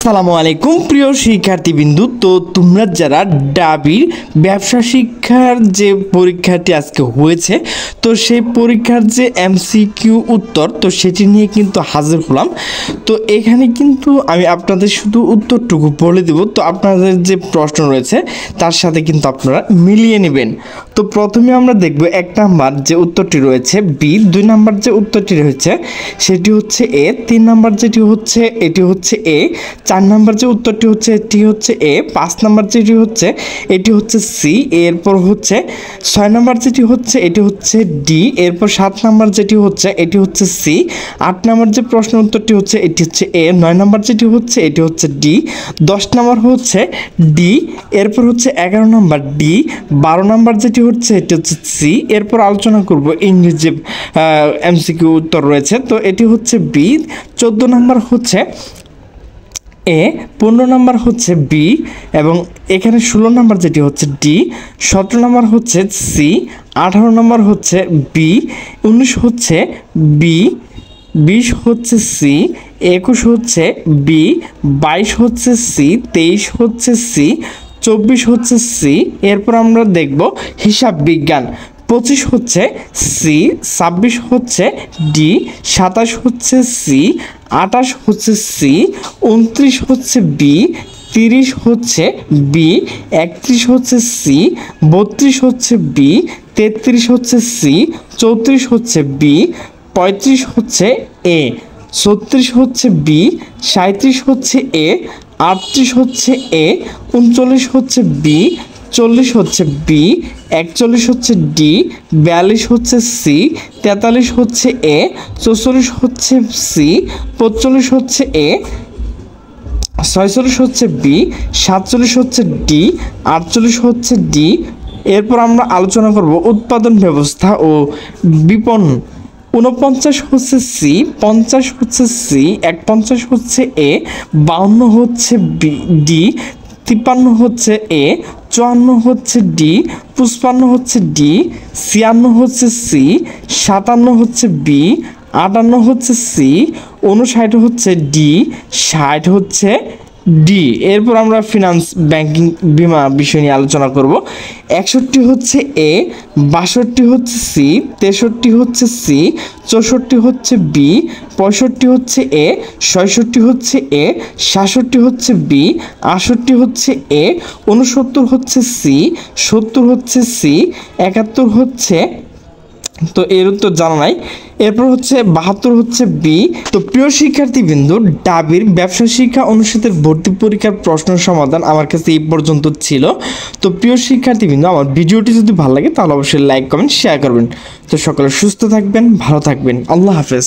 আসসালামু আলাইকুম প্রিয় শিক্ষার্থীবৃন্দু। তো তোমরা যারা ডাবির ব্যবসা শিক্ষার যে পরীক্ষাটি আজকে হয়েছে, তো সেই পরীক্ষার যে এমসিকিউ উত্তর, তো সেটি নিয়ে কিন্তু হাজির হলাম। তো এখানে কিন্তু আমি আপনাদের শুধু উত্তরটুকু বলে দেব, তো আপনাদের যে প্রশ্ন রয়েছে তার সাথে কিন্তু আপনারা মিলিয়ে নেবেন। তো প্রথমে আমরা দেখব 1 নাম্বার যে উত্তরটি রয়েছে বি, 2 নাম্বার যে উত্তরটি রয়েছে সেটি হচ্ছে এ, 3 নাম্বার যেটি হচ্ছে এটি হচ্ছে এ, 4 নাম্বার যে উত্তরটি হচ্ছে এটি হচ্ছে এ, 5 নাম্বার যেটি হচ্ছে এটি হচ্ছে সি, এরপর হচ্ছে 6 নাম্বার যেটি হচ্ছে এটি হচ্ছে ডি, এরপর 7 নাম্বার যেটি হচ্ছে এটি হচ্ছে সি, 8 নাম্বার যে প্রশ্ন উত্তরটি হচ্ছে এটি হচ্ছে এ, 9 নাম্বার যেটি হচ্ছে এটি হচ্ছে ডি, 10 নাম্বার হচ্ছে ডি, এরপর হচ্ছে 11 নাম্বার ডি, 12 নাম্বার যেটি হচ্ছে এটি হচ্ছে সি। এরপর আলোচনা করব ইংরেজি এমসিকিউ উত্তর রয়েছে, তো এটি হচ্ছে বি, 14 নাম্বার হচ্ছে এ, 15 নাম্বার হচ্ছে বি, এবং এখানে 16 নাম্বার যেটি হচ্ছে ডি, 17 নাম্বার হচ্ছে সি, 18 নাম্বার হচ্ছে বি, 19 হচ্ছে বি, 20 হচ্ছে সি, 21 হচ্ছে বি, 22 হচ্ছে সি, 23 হচ্ছে সি, 24 হচ্ছে সি। এরপর আমরা দেখব হিসাব বিজ্ঞান, 25 হচ্ছে সি, 26 হচ্ছে ডি, 27 হচ্ছে সি, 28 হচ্ছে সি, 29 হচ্ছে বি, 30 হচ্ছে বি, 31 হচ্ছে সি, 32 হচ্ছে বি, 33 হচ্ছে সি, 34 হচ্ছে বি, 35 হচ্ছে এ, 36 হচ্ছে বি, 37 হচ্ছে এ, 38 হচ্ছে এ, 39 হচ্ছে বি, 40 হচ্ছে বি, 41 হচ্ছে ডি, 42 হচ্ছে সি, 43 হচ্ছে এ, 44 হচ্ছে সি, 45 হচ্ছে এ, 46 হচ্ছে বি, 47 হচ্ছে ডি, 48 হচ্ছে ডি। এরপর আমরা আলোচনা করব উৎপাদন ব্যবস্থা ও বিপণন। 49 হচ্ছে সি, 50 হচ্ছে সি, 51 হচ্ছে এ, 52 হচ্ছে বি ডি, 53 হচ্ছে এ, 54 হচ্ছে ডি, 55 হচ্ছে ডি, 56 হচ্ছে সি, 57 হচ্ছে বি, 58 হচ্ছে সি, 59 হচ্ছে ডি, 60 হচ্ছে ডি। এরপর আমরা ফিনান্স ব্যাংকিং বিমা বিষয় নিয়ে আলোচনা করব। 61 হচ্ছে এ, 62 হচ্ছে সি, 63 হচ্ছে সি, 64 হচ্ছে বি, 65 হচ্ছে এ, 66 হচ্ছে এ, 67 হচ্ছে বি, 68 হচ্ছে এ, 69 হচ্ছে সি, 70 হচ্ছে সি, 71 হচ্ছে, তো এর উত্তর জানা নাই। এরপর হচ্ছে 72 হচ্ছে বি। তো প্রিয় শিক্ষার্থীবৃন্দ, ডাবির ব্যবসা শিক্ষা অনুষদের ভর্তি পরীক্ষার প্রশ্ন সমাধান আমার কাছে এই পর্যন্ত ছিল। তো প্রিয় শিক্ষার্থীবৃন্দ, আমার ভিডিওটি যদি ভালো লাগে তাহলে অবশ্যই লাইক কমেন্ট শেয়ার করবেন। তো সকলে সুস্থ থাকবেন, ভালো থাকবেন, আল্লাহ হাফেজ।